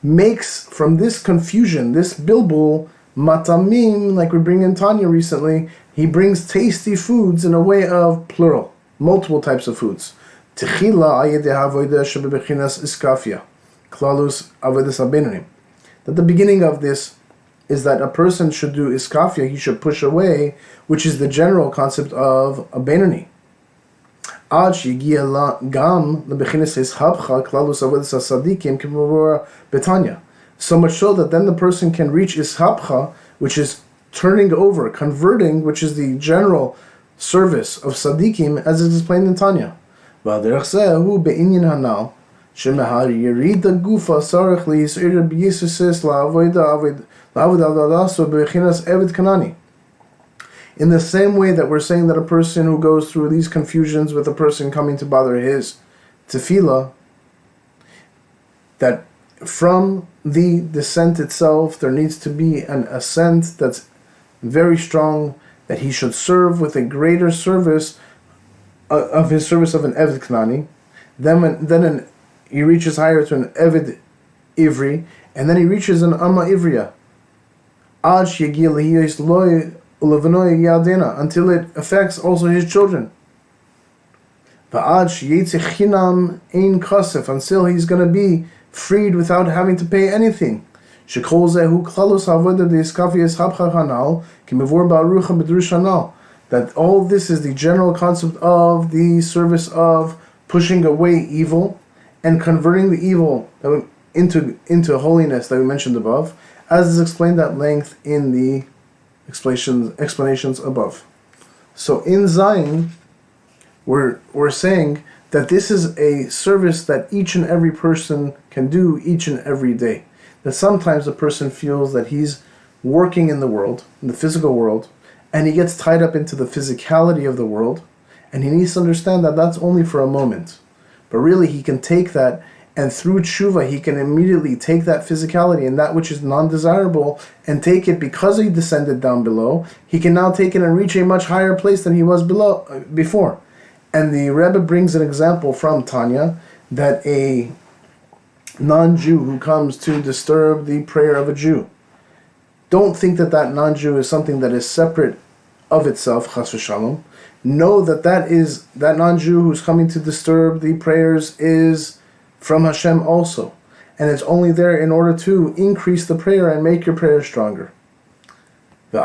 Speaker 1: makes from this confusion, this bilbul, matamim, like we bring in Tanya recently, he brings tasty foods in a way of plural, multiple types of foods. Techila ayedeh avodah shebebechinas iskafia, klalus avodas abenanim. That the beginning of this is that a person should do iskafia, he should push away, which is the general concept of a benoni. So much so that then the person can reach ishapcha, which is turning over, converting, which is the general service of tzaddikim, as is explained in Tanya. In the same way that we're saying that a person who goes through these confusions with a person coming to bother his tefillah, that from the descent itself there needs to be an ascent that's very strong, that he should serve with a greater service of his service of an Eved Knani. Then he reaches higher to an Eved Ivri, and then he reaches an Amma Ivriya. Until it affects also his children. Until he's going to be freed without having to pay anything. That all this is the general concept of the service of pushing away evil and converting the evil into holiness that we mentioned above, as is explained at length in the explanations above. So in Zayin, we're saying that this is a service that each and every person can do each and every day. That sometimes a person feels that he's working in the world, in the physical world, and he gets tied up into the physicality of the world, and he needs to understand that that's only for a moment. But really he can take that, and through tshuva he can immediately take that physicality and that which is non-desirable and take it, because he descended down below, he can now take it and reach a much higher place than he was before. And the Rebbe brings an example from Tanya that a non-Jew who comes to disturb the prayer of a Jew, don't think that that non-Jew is something that is separate of itself, chas v'shalom. Know that that non-Jew who's coming to disturb the prayers is from Hashem also. And it's only there in order to increase the prayer and make your prayer stronger. The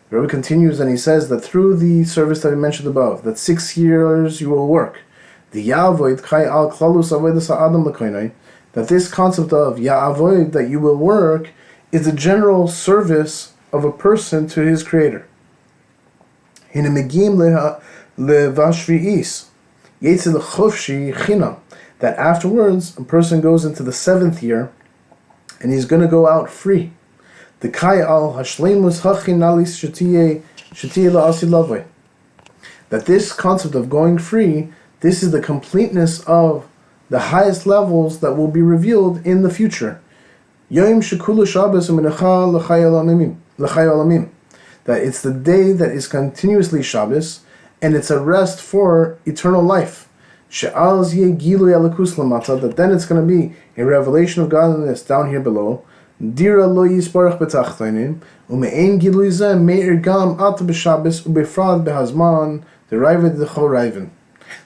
Speaker 1: Rebbe continues and he says that through the service that we mentioned above, that 6 years you will work. The Ya'avoid Kai al Klalus Avodas Ha'adam L'Koinai, that this concept of Ya'avoid, that you will work, is a general service of a person to his Creator. Hine Megim Levashvi'is, Yetzil Chofshi Chinam, that afterwards a person goes into the 7th year and he's going to go out free. The Kai al Hashleimus Hachinalis Shetiye La'asi Lavoi, that this concept of going free, this is the completeness of the highest levels that will be revealed in the future. Yom Shekulu Shabbos U'Menacha L'Chai Olamim, that it's the day that is continuously Shabbos, and it's a rest for eternal life. She'al Zye Gilui Alakus Lamata, that then it's going to be a revelation of godliness down here below. Dira lo yisparach betachtonim, ume'ein gilui zeh me'ir gam ata b'Shabbos u'befrad behazman derived d'chol raiven.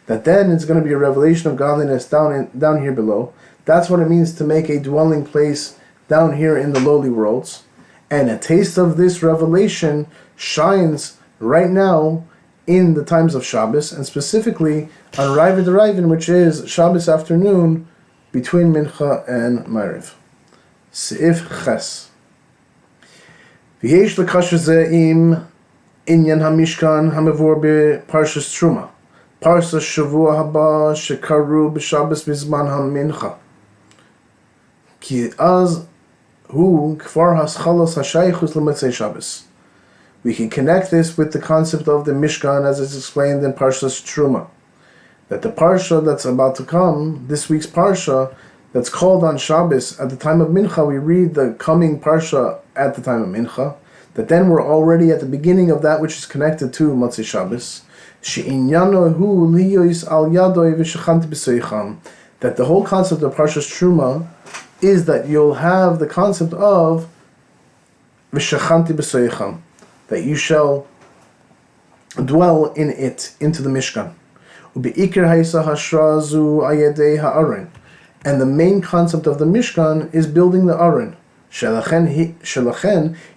Speaker 1: That then it's going to be a revelation of godliness down here below. That's what it means to make a dwelling place down here in the lowly worlds. And a taste of this revelation shines right now in the times of Shabbos, and specifically on Raiva D'Raiven, which is Shabbos afternoon between Mincha and Ma'ariv. Seif Ches. V'yesh l'kasher zeh im inyan hamishkan hamevor b'parshas Truma. Parsha Shavua haba shekaru b'Shabbos b'zman hamincha. Ki az hu kfar haschalos hashaychus l'motzei Shabbos. We can connect this with the concept of the Mishkan as it's explained in Parshas Truma. That the Parsha that's about to come, this week's Parsha, that's called on Shabbos at the time of Mincha, we read the coming Parsha at the time of Mincha, that then we're already at the beginning of that which is connected to Motzei Shabbos. That the whole concept of Parshas Truma is that you'll have the concept of V'shachanti b'soicham, that you shall dwell in it, into the Mishkan. And the main concept of the Mishkan is building the Aron. Shelachen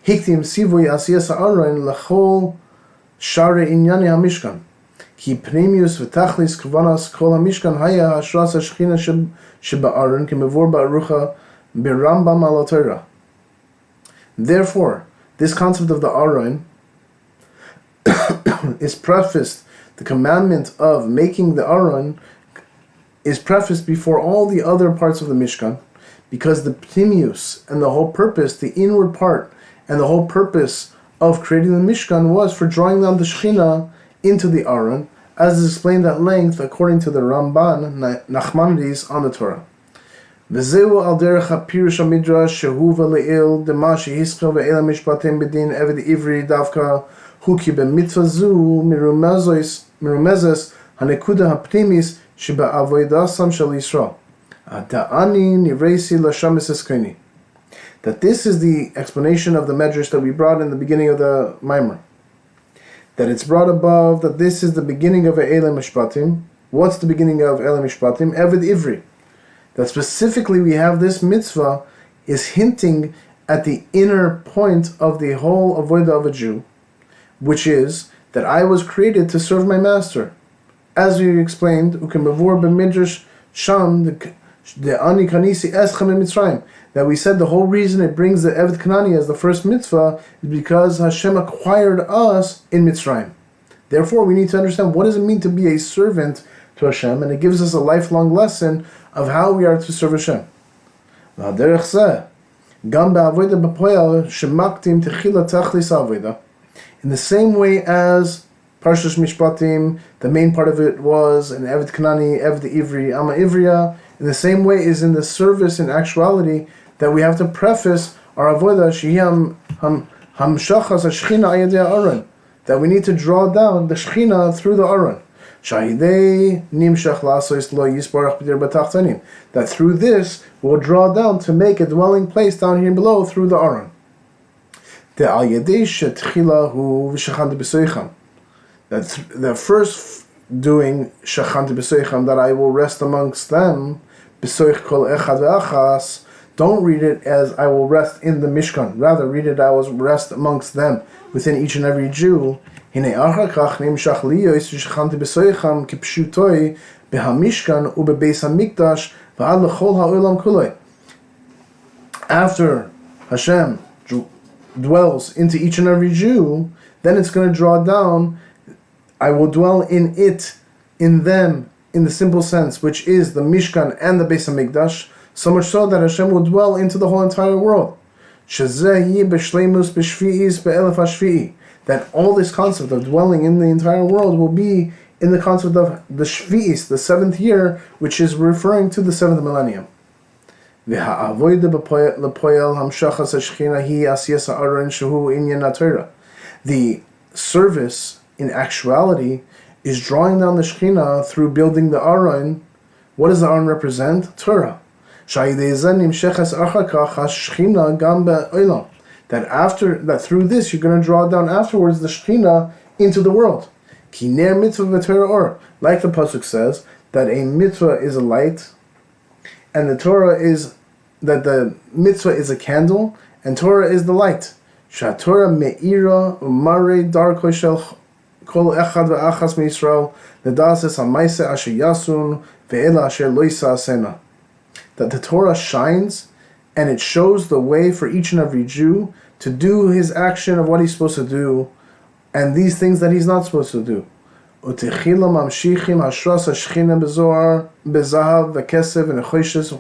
Speaker 1: hiktim sivui asiyas ha'aron lachol share inyani ha'mishkan. Ki pneumius v'tachlis kvanas kol ha'mishkan haya ha'shras ha'shechina sheba'aron kemevor ba'arucha b'rambam al Torah. Therefore, this concept of the Aron is prefaced, the commandment of making the Aron is prefaced before all the other parts of the Mishkan, because the pnimius and the whole purpose, the inward part, and the whole purpose of creating the Mishkan was for drawing down the Shekhinah into the Aron, as is explained at length according to the Ramban Nachmanides on the Torah. וזהו על דרך הפירוש המדרש שהוא ולעיל דמה שהזכיר ואלה המשפטים בדין עבד עברי דווקא הוא כי במצווה זו מרומזת הנקודה הפנימית שבעבודתם של ישראל. הדעני נברסי לשמש עסקני. That this is the explanation of the medrash that we brought in the beginning of the Maamer. That it's brought above, that this is the beginning of Ve'ele Hamishpatim. What's the beginning of Ve'ele Hamishpatim? Eved Ivri. That specifically we have this mitzvah is hinting at the inner point of the whole avodah of a Jew, which is that I was created to serve my master. As we explained, ukemavur b'midrash sham the ani kanisi eschem Mitzrayim. That we said the whole reason it brings the Eved Kanani as the first mitzvah is because Hashem acquired us in Mitzrayim. Therefore, we need to understand what does it mean to be a servant to Hashem, and it gives us a lifelong lesson of how we are to serve Hashem. In the same way as Parshas Mishpatim, the main part of it was an Eved Kanani, Eved Ivri, Ama Ivriya. In the same way is in the service in actuality that we have to preface our avodah shehiyam hamshachas hashchina ayadei aron, that we need to draw down the shechina through the aron. Shahidei nimshach lasois lo yisbarach b'dir b'tachtanim, that through this we'll draw down to make a dwelling place down here below through the aron. The al yadei shetchila hu v'shachanti b'soicham, that the first doing shachanti b'soicham, that I will rest amongst them. B'soich kol echad ve'achas. Don't read it as I will rest in the Mishkan. Rather, read it I will rest amongst them, within each and every Jew. Hine achar kach nimshach liyos v'shachanti b'soicham kipshutoi b'hamishkan u'bebeis hamikdash v'ad l'chol ha'olam kulei. After Hashem dwells into each and every Jew, then it's going to draw down. I will dwell in it, in them, in the simple sense, which is the Mishkan and the Beis HaMikdash, so much so that Hashem will dwell into the whole entire world. That all this concept of dwelling in the entire world will be in the concept of the Shvi'is, the seventh year, which is referring to the seventh millennium. The service, in actuality, is drawing down the Shekhinah through building the Aron. What does the Aron represent? Torah. That through this you're going to draw down afterwards the Shekhinah into the world. Like the pasuk says, that a mitzvah is a light, and the Torah is that the mitzvah is a candle, and Torah is the light. Torah me'ira umare darko shel kol echad ve'achas me'Yisrael ledases ha'maise asher yasun ve'ela asher lo yisasena. That the Torah shines and it shows the way for each and every Jew to do his action of what he's supposed to do and these things that he's not supposed to do. Utechila mamshichim hashras hashchina bezoar bezahav ve'kesev ve'nechoshes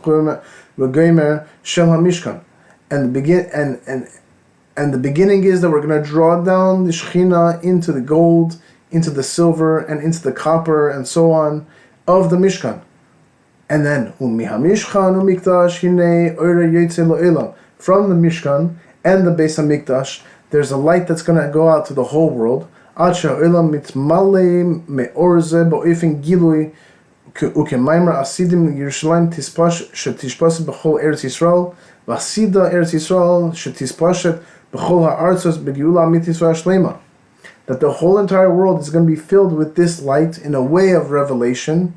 Speaker 1: ve'gomer shem hamishkan. And the beginning is that we're going to draw down the Shekhinah into the gold, into the silver, and into the copper, and so on, of the Mishkan. And then, from the Mishkan and the Beis HaMikdash, there's a light that's going to go out to the whole world. That the whole entire world is going to be filled with this light in a way of revelation,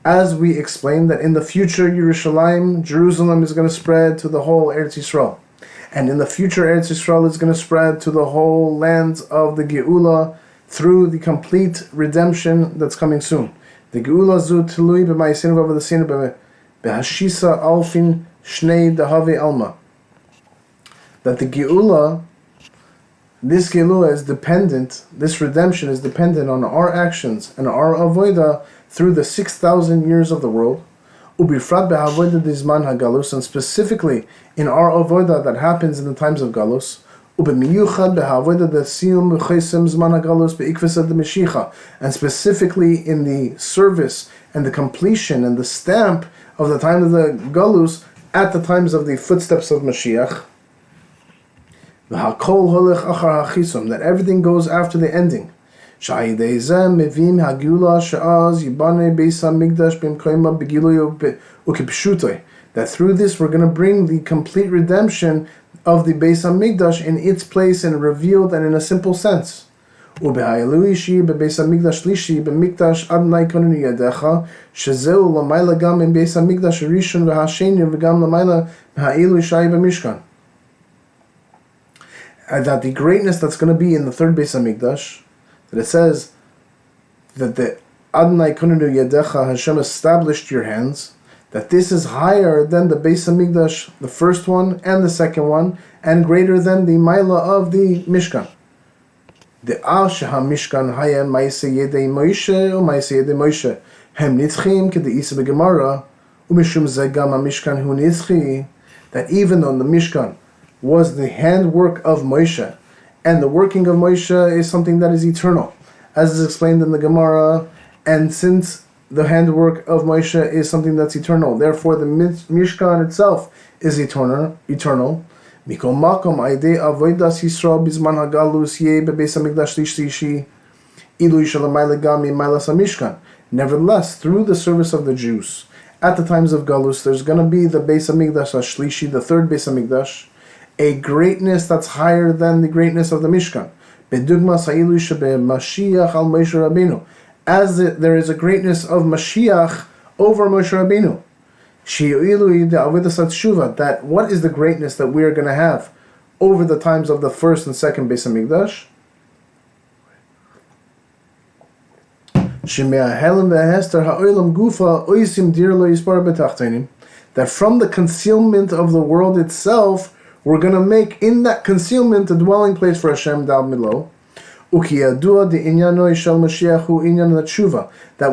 Speaker 1: as we explained that in the future Jerusalem is going to spread to the whole Eretz Yisrael, and in the future Eretz Yisrael is going to spread to the whole lands of the Geula through the complete redemption that's coming soon. The Geula zu tului b'ma'asinu v'avadasinu b'hashisa alfin shnei dahavi alma. That the Geula, this Geula is dependent, this redemption is dependent on our actions and our avodah through the 6,000 years of the world, ubifrat be'avodah dizman hagalus, and specifically in our avodah that happens in the times of galus, ובמיוחד בהעבודה דסיום וחסם זמן הגלוס בעקבסא דמשיחא, and specifically in the service and the completion and the stamp of the time of the galus at the times of the footsteps of Mashiach. V'hakol holech achar hachisum, that everything goes after the ending. Sha'idei zeh mevim hagula she'az yibane beis hamikdash b'mkoima b'giluy ukipshutoi, that through this we're going to bring the complete redemption of the Beis Hamikdash in its place and revealed and in a simple sense. Ubehayelu ishi bebeis hamikdash lishi b'mikdash adnai konenu yadecha shezeu lamayla gam in Beis Hamikdash rishon v'hasheni v'gam lamayla ha'elu ishai b'mishkan. And that the greatness that's going to be in the third Beis Hamikdash, that it says that the adnai konenu yadecha, Hashem established your hands, that this is higher than the Beis Hamikdash, the first one and the second one, and greater than the Maila of the Mishkan. The Sheha Mishkan Hayem Maise Yedei Moshe or Maise Yedei Moshe Hem Nitzchim K'de Isa B'Gemara Umishum Zegam HaMishkan Hu Nitzchi, that even though the Mishkan was the handwork of Moshe, and the working of Moshe is something that is eternal, as is explained in the Gemara, and since the handwork of Moshe is something that's eternal, therefore the Mishkan itself is eternal. Mikol makom aidei avodas Yisrael bizman hagalus yeh bebeis hamikdash lishlishi ilui shalamayla gam mimaylas hamishkan. Nevertheless, through the service of the Jews at the times of galus, there's going to be the Beis Hamikdash Shlishi, the third Beis Hamikdash, a greatness that's higher than the greatness of the Mishkan. Bedugmas ha'ilui shebe Mashiach al Moshe Rabbeinu, as there is a greatness of Mashiach over Moshe Rabbeinu. That what is the greatness that we are going to have over the times of the first and second Beis Hamikdash? That from the concealment of the world itself, we're going to make in that concealment a dwelling place for Hashem down below. That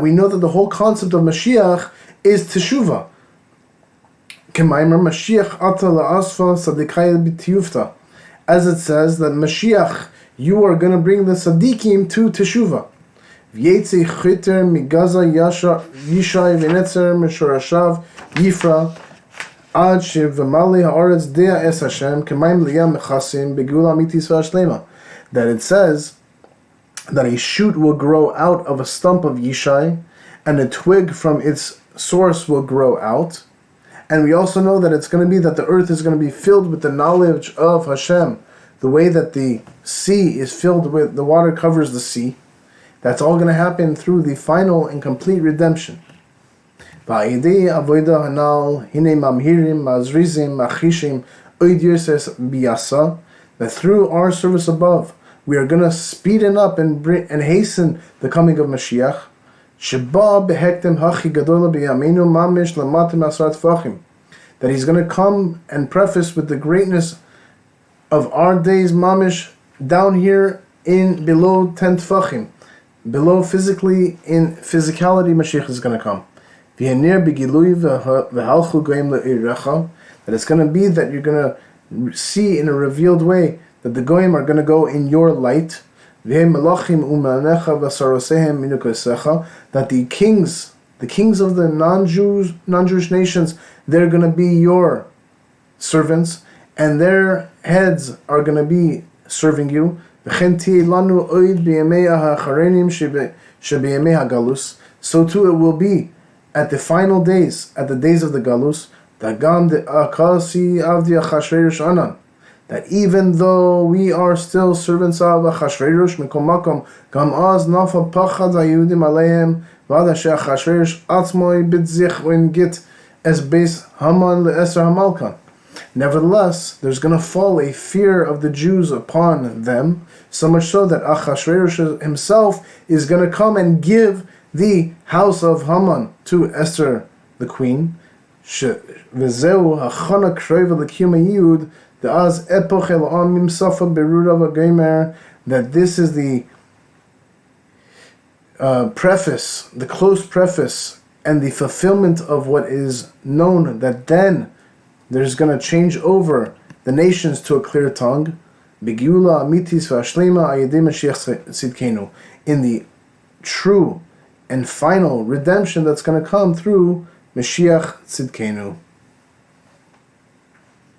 Speaker 1: we know that the whole concept of Mashiach is Teshuvah. As it says that Mashiach, you are going to bring the Tzaddikim to Teshuvah. That it says that a shoot will grow out of a stump of Yishai, and a twig from its source will grow out. And we also know that it's going to be that the earth is going to be filled with the knowledge of Hashem, the way that the sea is filled with, the water covers the sea. That's all going to happen through the final and complete redemption. That through our service above, we are going to speeden up and hasten the coming of Mashiach. That he's going to come and preface with the greatness of our days, mamish, down here in below 10 tfachim. Below physically, in physicality, Mashiach is going to come. That it's going to be that you're going to see in a revealed way that the goyim are going to go in your light. That the kings of the non-Jewish nations, they're going to be your servants, and their heads are going to be serving you. So too it will be at the final days, at the days of the Galus, that even though we are still servants of Achashverosh, Mikol Makom, Gam Az Nafa Pachad Hayudim Aleim, Vada She'Achashverosh Atzmoi Bitzich Oin Git Es Beis Haman LeEsra Hamalkan. Nevertheless, there's going to fall a fear of the Jews upon them, so much so that Achashverosh himself is going to come and give the house of Haman to Esther, the queen. V'zeu hachana kreva l'kiyum hayud, de'az epoch el amim safa beruda v'geimer, that this is the preface, the close preface, and the fulfillment of what is known, that then there's going to change over the nations to a clear tongue. Begiula amitis v'ashlema ayedei Mashiach tzidkenu, in the true and final redemption that's going to come through Mashiach tzidkenu.